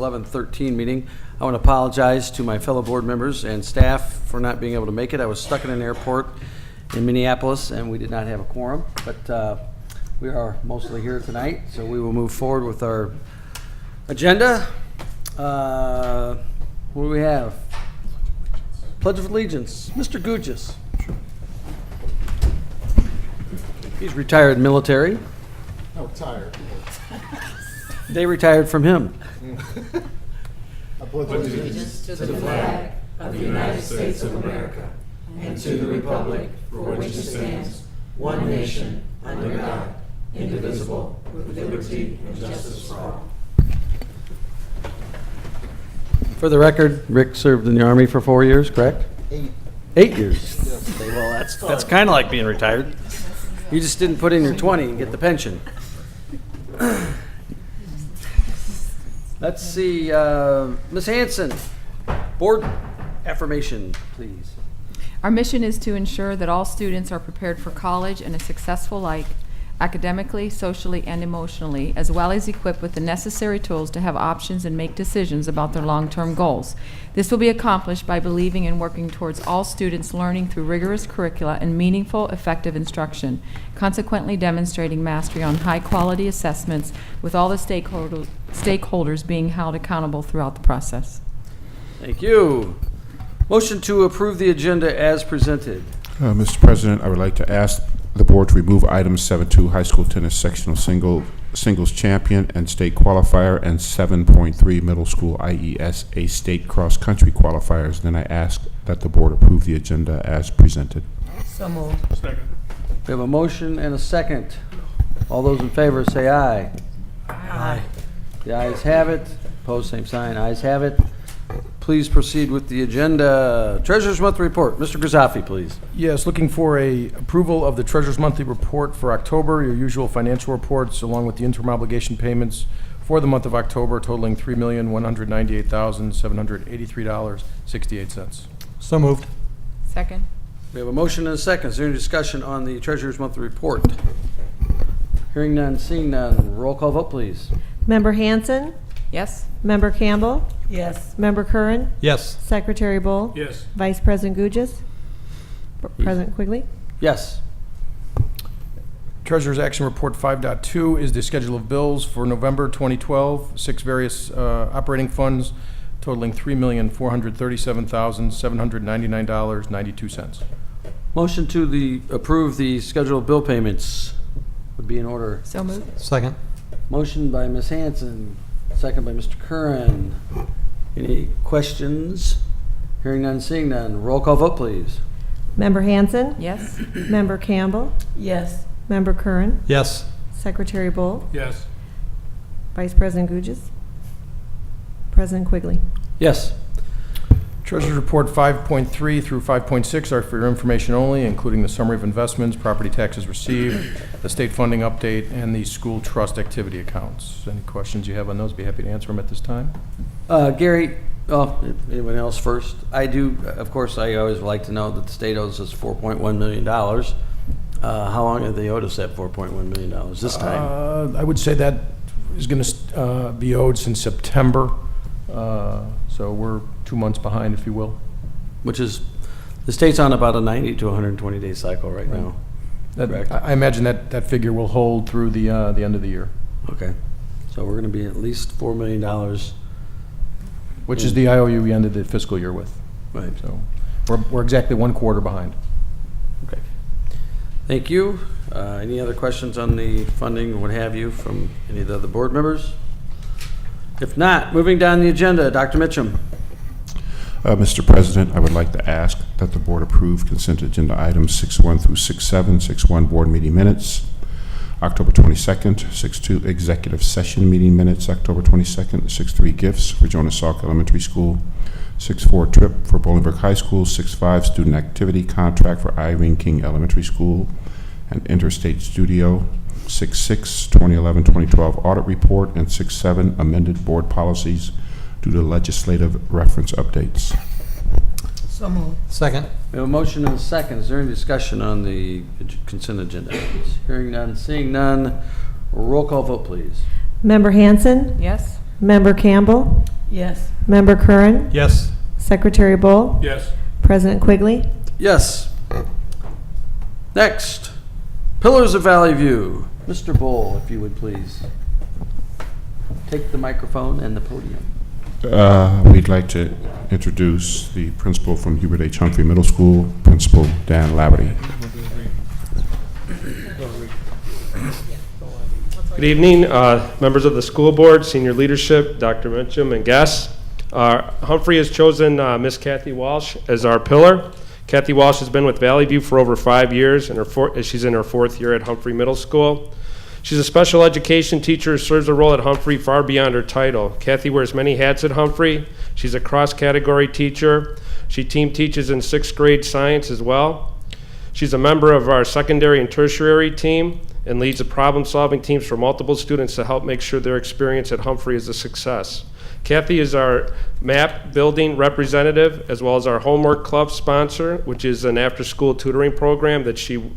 11/13 meeting. I want to apologize to my fellow board members and staff for not being able to make it. I was stuck in an airport in Minneapolis, and we did not have a quorum, but we are mostly here tonight, so we will move forward with our agenda. What do we have? Pledge of Allegiance. Mr. Gugis. He's retired military. No, tired. They retired from him. I pledge allegiance to the flag of the United States of America and to the republic for which it stands, one nation, under God, indivisible, with liberty and justice for all. For the record, Rick served in the Army for 4 years, correct? 8. 8 years. Okay, well, that's kind of like being retired. You just didn't put in your 20 and get the pension. Let's see, Ms. Hanson, board affirmation, please. Our mission is to ensure that all students are prepared for college and a successful life, academically, socially, and emotionally, as well as equipped with the necessary tools to have options and make decisions about their long-term goals. This will be accomplished by believing and working towards all students learning through rigorous curricula and meaningful, effective instruction, consequently demonstrating mastery on high-quality assessments with all the stakeholders being held accountable throughout the process. Thank you. Motion to approve the agenda as presented. Mr. President, I would like to ask the board to remove items 7.2 high school tennis sectional singles champion and state qualifier and 7.3 middle school IESA state cross country qualifiers. Then I ask that the board approve the agenda as presented. So moved. Second. We have a motion and a second. All those in favor say aye. Aye. The ayes have it. Opposed, same sign. Ayes have it. Please proceed with the agenda. Treasurer's Monthly Report. Mr. Grisafi, please. Yes, looking for a approval of the Treasurer's Monthly Report for October, your usual financial reports, along with the interim obligation payments for the month of October totaling $3,198,783.68. So moved. Second? We have a motion and a second. Is there any discussion on the Treasurer's Monthly Report? Hearing none, seeing none. Roll call vote, please. Member Hanson, Yes? Member Campbell, Yes. Member Curran, Yes. Secretary Bull, Yes. Vice President Gugis, President Quigley. Yes. Treasurer's Action Report 5.2 is the schedule of bills for November 2012, 6 various operating funds totaling $3,437,799.92. Motion to approve the scheduled bill payments would be in order. So moved? Second. Motion by Ms. Hanson, second by Mr. Curran. Any questions? Hearing none, seeing none. Roll call vote, please. Member Hanson, Yes? Member Campbell, Yes. Member Curran, Yes. Secretary Bull, Yes. Vice President Gugis, President Quigley. Yes. Treasurer's Report 5.3 through 5.6 are for your information only, including the summary of investments, property taxes received, the state funding update, and the school trust activity accounts. Any questions you have on those, be happy to answer them at this time. Gary, anyone else first? I do, of course, I always like to know that the state owes us $4.1 million. How long have they owed us that $4.1 million this time? I would say that is going to be owed since September, so we're 2 months behind, if you will. Which is, the state's on about a 90 to 120 day cycle right now. Correct. I imagine that figure will hold through the end of the year, Okay. So we're going to be at least $4 million. which is the IOU we ended the fiscal year with. Right. So we're exactly 1 quarter behind. Okay. Thank you. Any other questions on the funding or what have you from any of the other board members? If not, moving down the agenda, Dr. Mitchum. Mr. President, I would like to ask that the board approve consent agenda items 6.1 through 6.7, 6.1 board meeting minutes, October 22nd, 6.2 executive session meeting minutes, October 22nd, 6.3 gifts for Jonas Salk Elementary School, 6.4 trip for Bolingbrook High School, 6.5 student activity contract for Irene King Elementary School and Interstate Studio, 6.6 2011-2012 audit report, and 6.7 amended board policies due to legislative reference updates. So moved. Second. We have a motion and a second. Is there any discussion on the consent agenda items? Hearing none, seeing none. Roll call vote, please. Member Hanson, Yes? Member Campbell, Yes. Member Curran? Yes. Secretary Bull? Yes. President Quigley? Yes. Next, Pillars of Valley View. Mr. Bull, if you would please take the microphone and the podium. We'd like to introduce the principal from Hubert H. Humphrey Middle School, Principal Dan Laverty. Good evening, members of the school board, senior leadership, Dr. Mencham, and guests. Humphrey has chosen Miss Kathy Walsh as our pillar. Kathy Walsh has been with Valley View for over 5 years, and she's in her 4th year at Humphrey Middle School. She's a special education teacher who serves a role at Humphrey far beyond her title. Kathy wears many hats at Humphrey. She's a cross-category teacher. She team teaches in 6th grade science as well. She's a member of our secondary and tertiary team and leads the problem-solving teams for multiple students to help make sure their experience at Humphrey is a success. Kathy is our MAP building representative, as well as our homework club sponsor, which is an after-school tutoring program that she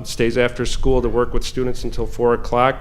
stays after school to work with students until 4 o'clock.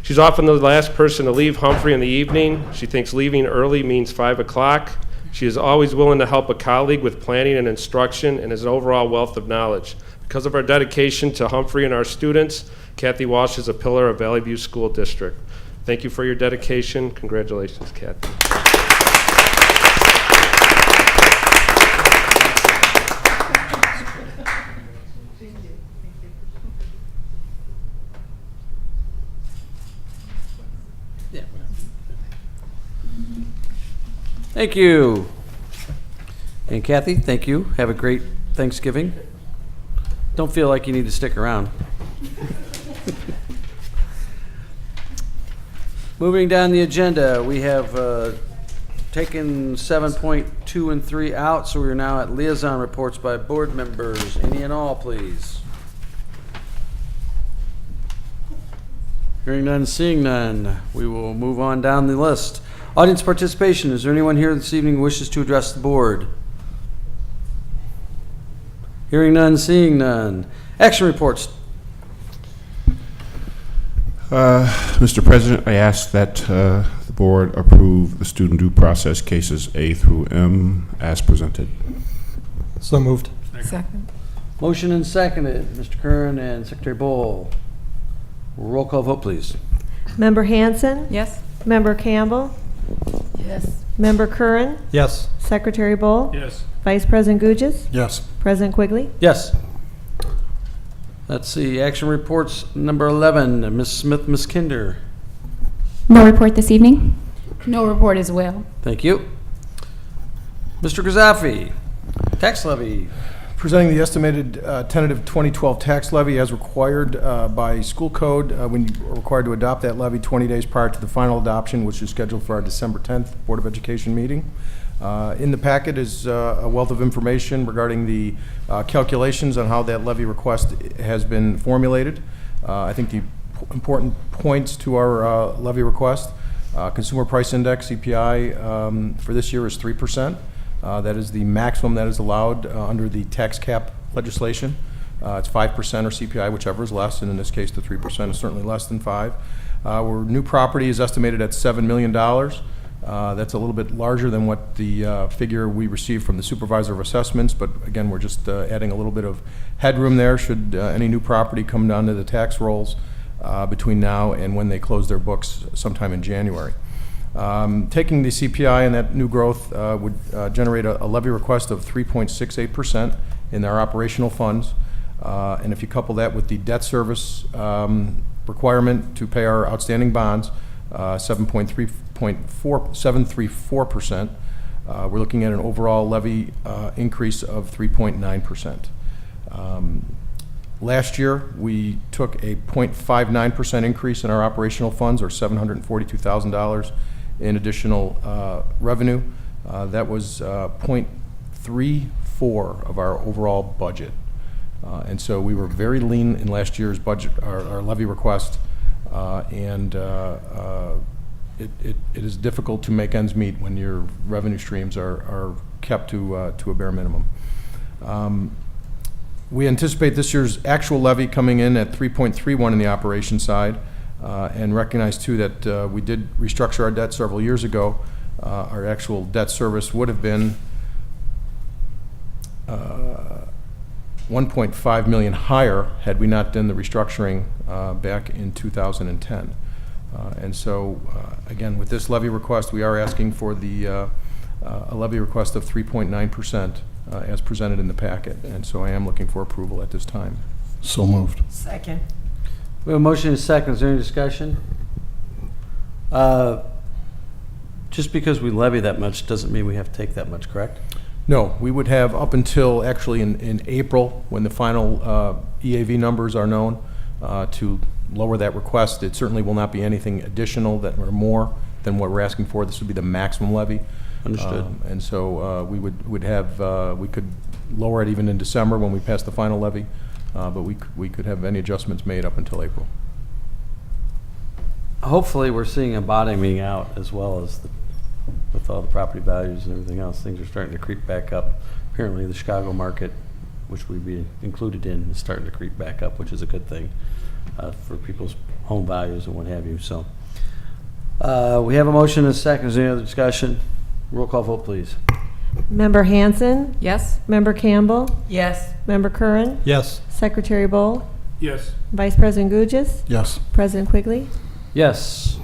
She's often the last person to leave Humphrey in the evening. She thinks leaving early means 5 o'clock. She is always willing to help a colleague with planning and instruction and is an overall wealth of knowledge. Because of our dedication to Humphrey and our students, Kathy Walsh is a pillar of Valley View School District. Thank you for your dedication. Congratulations, Kathy. Thank you. And Kathy, thank you. Have a great Thanksgiving. Don't feel like you need to stick around. Moving down the agenda, we have taken 7.2 and 3 out, so we're now at liaison reports by board members. Any and all, please. Hearing none, seeing none, we will move on down the list. Audience participation. Is there anyone here this evening who wishes to address the board? Hearing none, seeing none. Action reports. Mr. President, I ask that the board approve the student due process cases A through M as presented. So moved. Second. Motion and seconded. Mr. Kern and Secretary Bull. Roll call vote, please. Member Hanson? Yes? Member Campbell? Yes. Member Curran? Yes. Secretary Bull? Yes. Vice President Gugis? Yes. President Quigley? Yes. Let's see. Action reports number 11. Ms. Smith, Ms. Kinder. No report this evening. No report as well. Thank you. Mr. Grizafi, tax levy. Presenting the estimated tentative 2012 tax levy as required by school code. When you are required to adopt that levy 20 days prior to the final adoption, which is scheduled for our December 10th Board of Education meeting. In the packet is a wealth of information regarding the calculations on how that levy request has been formulated. I think the important points to our levy request, Consumer Price Index, CPI, for this year is 3%. That is the maximum that is allowed under the tax cap legislation. It's 5% or CPI, whichever is less, and in this case, the 3% is certainly less than 5. Our new property is estimated at $7 million. That's a little bit larger than what the figure we received from the Supervisor of Assessments, but again, we're just adding a little bit of headroom there should any new property come down to the tax rolls between now and when they close their books sometime in January. Taking the CPI and that new growth would generate a levy request of 3.68% in our operational funds. And if you couple that with the debt service requirement to pay our outstanding bonds, 7.34%, we're looking at an overall levy increase of 3.9%. Last year, we took a 0.59% increase in our operational funds, or $742,000 in additional revenue. That was 0.34 of our overall budget. And so we were very lean in last year's budget, our levy request, and it is difficult to make ends meet when your revenue streams are kept to a bare minimum. We anticipate this year's actual levy coming in at 3.31 in the operation side, and recognize too that we did restructure our debt several years ago, our actual debt service would have been 1.5 million higher had we not done the restructuring back in 2010. And so, again, with this levy request, we are asking for a levy request of 3.9% as presented in the packet. And so I am looking for approval at this time. So moved. Second. We have a motion and a second. Is there any discussion? Just because we levy that much doesn't mean we have to take that much, correct? No, we would have up until actually in April, when the final EAV numbers are known, to lower that request. It certainly will not be anything additional that or more than what we're asking for. This would be the maximum levy. Understood. And so we would have, we could lower it even in December when we pass the final levy, but we could have any adjustments made up until April. Hopefully, we're seeing a bottoming out as well as with all the property values and everything else. Things are starting to creep back up. Apparently, the Chicago market, which we'd be included in, is starting to creep back up, which is a good thing for people's home values and what have you. So we have a motion and a second. Is there any other discussion? Roll call vote, please. Member Hanson, Yes? Member Campbell, Yes. Member Curran, Yes. Secretary Bowl, Yes. Vice President Gugis, Yes. President Quigley. Yes.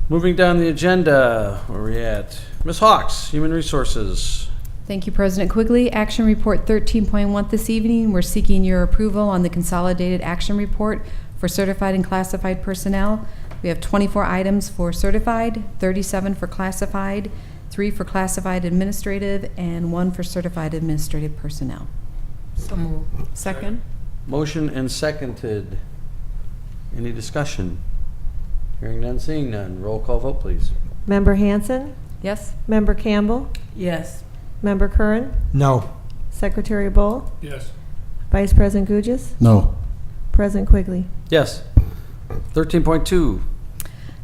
Moving down the agenda, where are we at? Ms. Hawks, Human Resources. Thank you, President Quigley. Action Report 13.1 this evening. We're seeking your approval on the Consolidated Action Report for certified and classified personnel. We have 24 items for certified, 37 for classified, 3 for classified administrative, and 1 for certified administrative personnel. So moved. Second? Motion and seconded. Any discussion? Hearing none, seeing none. Roll call vote, please. Member Hanson, Yes? Member Campbell, Yes. Member Curran, No. Secretary Bowl, Yes. Vice President Gugis, No. President Quigley. Yes. 13.2.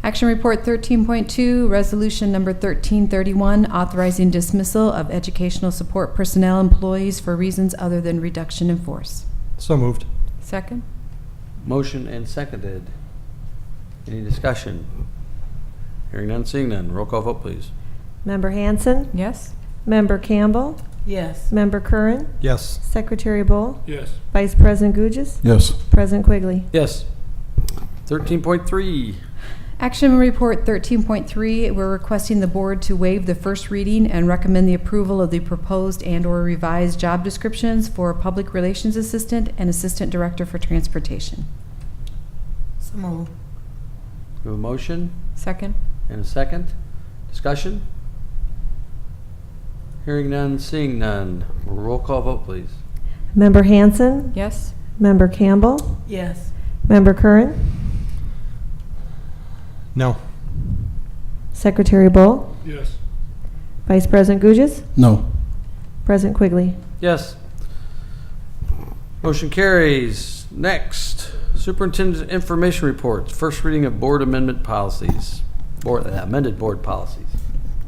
Action Report 13.2, Resolution Number 1331, authorizing dismissal of educational support personnel employees for reasons other than reduction in force. So moved. Second? Motion and seconded. Any discussion? Hearing none, seeing none. Roll call vote, please. Member Hanson, Yes? Member Campbell, Yes. Member Curran, Yes. Secretary Bowl, Yes. Vice President Gugis, Yes. President Quigley. Yes. 13.3. Action Report 13.3, we're requesting the board to waive the first reading and recommend the approval of the proposed and/or revised job descriptions for Public Relations Assistant and Assistant Director for Transportation. So moved. We have a motion Second? and a second. Discussion? Hearing none, seeing none. Roll call vote, please. Member Hanson, Yes? Member Campbell, Yes. Member Curran, No. Secretary Bowl, Yes. Vice President Gugis, No. President Quigley. Yes. Motion carries. Next, Superintendent's Information Reports. First reading of board amendment policies. Amended board policies.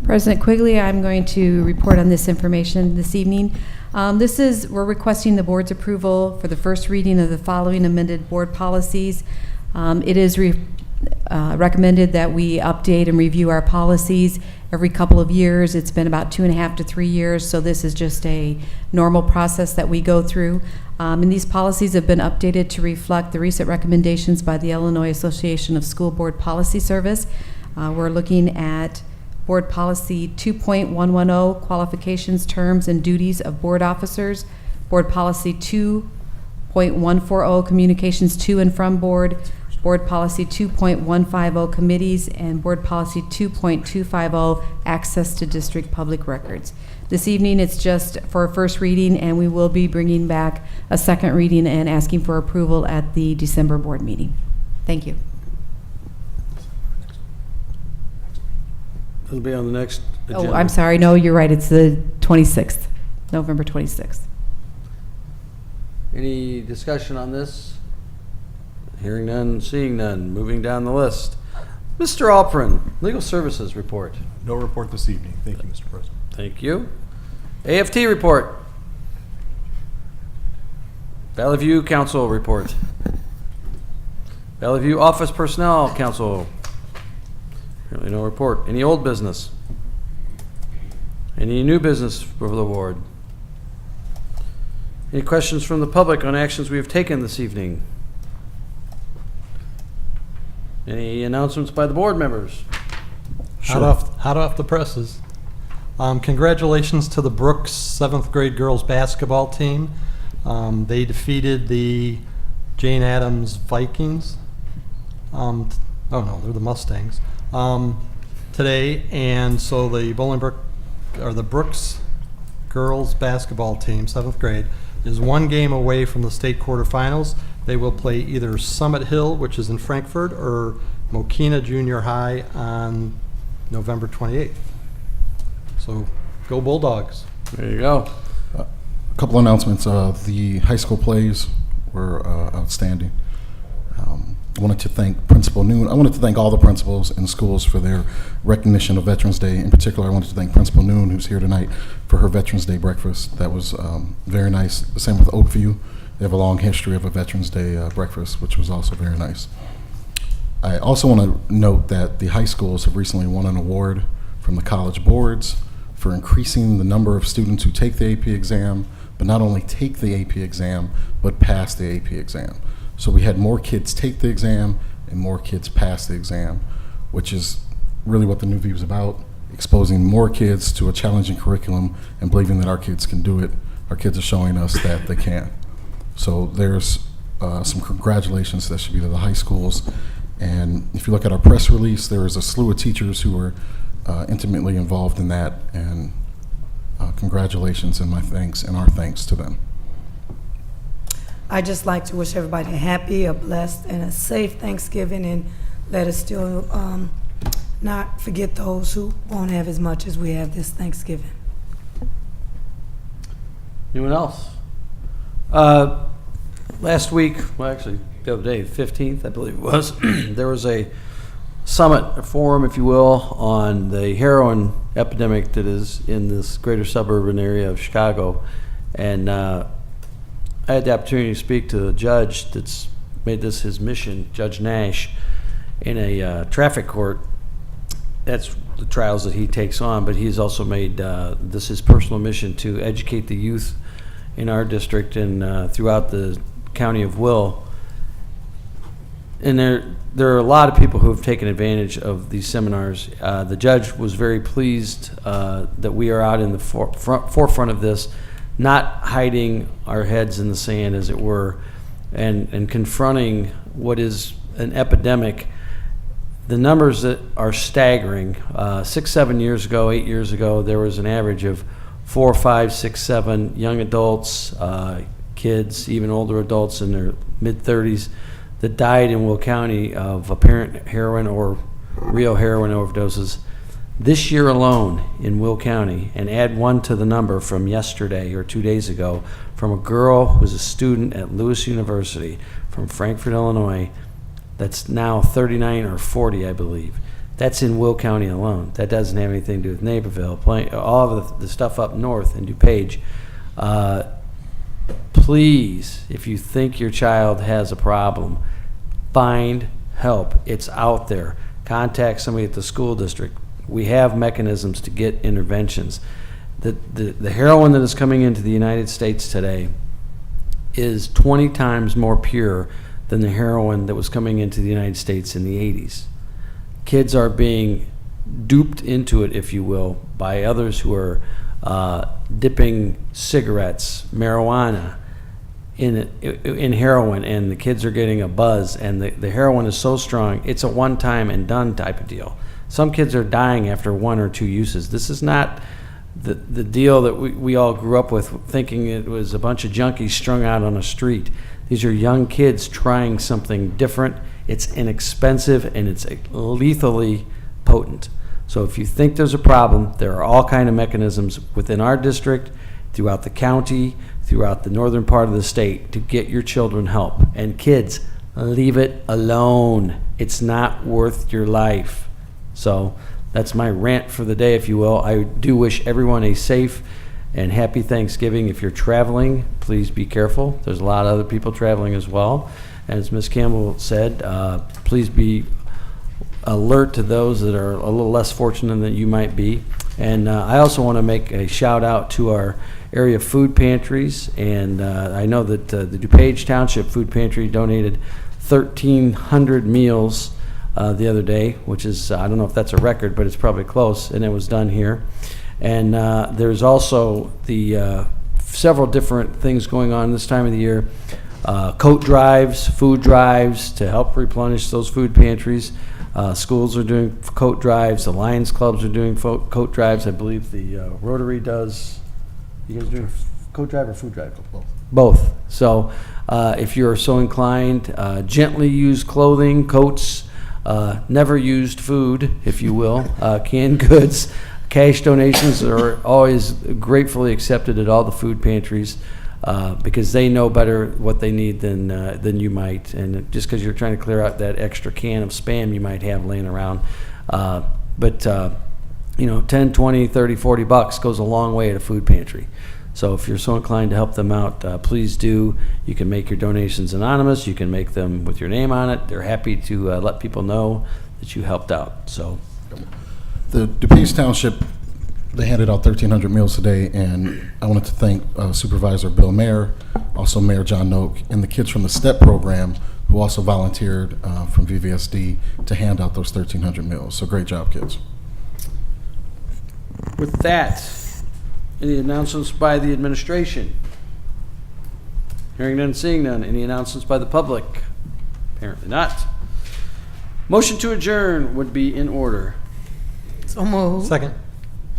President Quigley, I'm going to report on this information this evening. We're requesting the board's approval for the first reading of the following amended board policies. It is recommended that we update and review our policies every couple of years. It's been about 2.5 to 3 years, so this is just a normal process that we go through. And these policies have been updated to reflect the recent recommendations by the Illinois Association of School Board Policy Service. We're looking at Board Policy 2.110, Qualifications, Terms, and Duties of Board Officers, Board Policy 2.140, Communications to and from Board, Board Policy 2.150, Committees, and Board Policy 2.250, Access to District Public Records. This evening, it's just for a first reading, and we will be bringing back a second reading and asking for approval at the December board meeting. Thank you. It'll be on the next agenda. Oh, I'm sorry. No, you're right. It's the 26th, November 26th. Any discussion on this? Hearing none, seeing none. Moving down the list. Mr. Alpern, Legal Services Report. No report this evening. Thank you, Mr. President. Thank you. AFT Report. Valley View Council Report. Valley View Office Personnel Council. Apparently no report. Any old business? Any new business for the board? Any questions from the public on actions we have taken this evening? Any announcements by the board members? Hot off the presses. Congratulations to the Brooks 7th grade girls basketball team. They defeated the Jane Addams Vikings. Oh no, they're the Mustangs. Today, and so the Bolingbrook, or the Brooks girls basketball team, 7th grade, is one game away from the state quarterfinals. They will play either Summit Hill, which is in Frankfurt, or Mokina Junior High on November 28th. So, go Bulldogs. There you go. A couple announcements. The high school plays were outstanding. I wanted to thank Principal Noon. I wanted to thank all the principals in schools for their recognition of Veterans Day. In particular, I wanted to thank Principal Noon, who's here tonight, for her Veterans Day breakfast. That was very nice. The same with Oakview. They have a long history of a Veterans Day breakfast, which was also very nice. I also want to note that the high schools have recently won an award from the college boards for increasing the number of students who take the AP exam, but not only take the AP exam, but pass the AP exam. So we had more kids take the exam and more kids pass the exam, which is really what the New View is about, exposing more kids to a challenging curriculum and believing that our kids can do it. Our kids are showing us that they can. So there's some congratulations that should be to the high schools. And if you look at our press release, there is a slew of teachers who are intimately involved in that, and congratulations and my thanks and our thanks to them. I'd just like to wish everybody a happy, a blessed, and a safe Thanksgiving, and let us still not forget those who won't have as much as we have this Thanksgiving. Anyone else? Last week, well, actually, the other day, the 15th, I believe it was, there was a summit, a forum, if you will, on the heroin epidemic that is in this greater suburban area of Chicago. And I had the opportunity to speak to a judge that's made this his mission, Judge Nash, in a traffic court. That's the trials that he takes on, but he's also made this his personal mission to educate the youth in our district and throughout the county of Will. And there are a lot of people who have taken advantage of these seminars. The judge was very pleased that we are out in the forefront of this, not hiding our heads in the sand, as it were, and confronting what is an epidemic. The numbers that are staggering. 6, 7 years ago, 8 years ago, there was an average of 4, 5, 6, 7 young adults, kids, even older adults in their mid-30s that died in Will County of apparent heroin or real heroin overdoses. This year alone in Will County, and add one to the number from yesterday or 2 days ago, from a girl who's a student at Lewis University from Frankfort, Illinois, that's now 39 or 40, I believe. That's in Will County alone. That doesn't have anything to do with Naperville. All of the stuff up north in DuPage. Please, if you think your child has a problem, find help. It's out there. Contact somebody at the school district. We have mechanisms to get interventions. The heroin that is coming into the United States today is 20 times more pure than the heroin that was coming into the United States in the 80s. Kids are being duped into it, if you will, by others who are dipping cigarettes, marijuana in heroin, and the kids are getting a buzz, and the heroin is so strong, it's a one-time and done type of deal. Some kids are dying after 1 or 2 uses. This is not the deal that we all grew up with, thinking it was a bunch of junkies strung out on a street. These are young kids trying something different. It's inexpensive and it's lethally potent. So if you think there's a problem, there are all kind of mechanisms within our district, throughout the county, throughout the northern part of the state to get your children help. And kids, leave it alone. It's not worth your life. So that's my rant for the day, if you will. I do wish everyone a safe and happy Thanksgiving. If you're traveling, please be careful. There's a lot of other people traveling as well. As Ms. Campbell said, please be alert to those that are a little less fortunate than you might be. And I also want to make a shout out to our area food pantries, and I know that the DuPage Township Food Pantry donated 1,300 meals the other day, which is, I don't know if that's a record, but it's probably close, and it was done here. And there's also the several different things going on this time of the year. Coat drives, food drives to help replenish those food pantries. Schools are doing coat drives. The Lions clubs are doing coat drives. I believe the Rotary does. You guys doing coat drive or food drive? Both. So if you're so inclined, gently used clothing, coats, never used food, if you will, canned goods. Cash donations are always gratefully accepted at all the food pantries because they know better what they need than you might. And just because you're trying to clear out that extra can of Spam you might have laying around. But 10, 20, 30, 40 bucks goes a long way at a food pantry. So if you're so inclined to help them out, please do. You can make your donations anonymous. You can make them with your name on it. They're happy to let people know that you helped out. So. The DuPage Township, they handed out 1,300 meals today, and I wanted to thank Supervisor Bill Mayer, also Mayor John Noak, and the kids from the STEP program who also volunteered from VVSD to hand out those 1,300 meals. So great job, kids. With that, any announcements by the administration? Hearing none, seeing none. Any announcements by the public? Apparently not. Motion to adjourn would be in order. So moved. Second.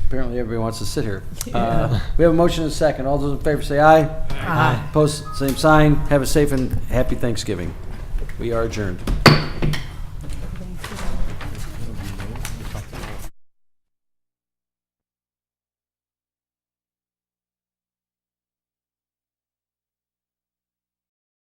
Apparently everybody wants to sit here. We have a motion and a second. All those in favor say aye. Aye. Opposed, same sign. Have a safe and happy Thanksgiving. We are adjourned.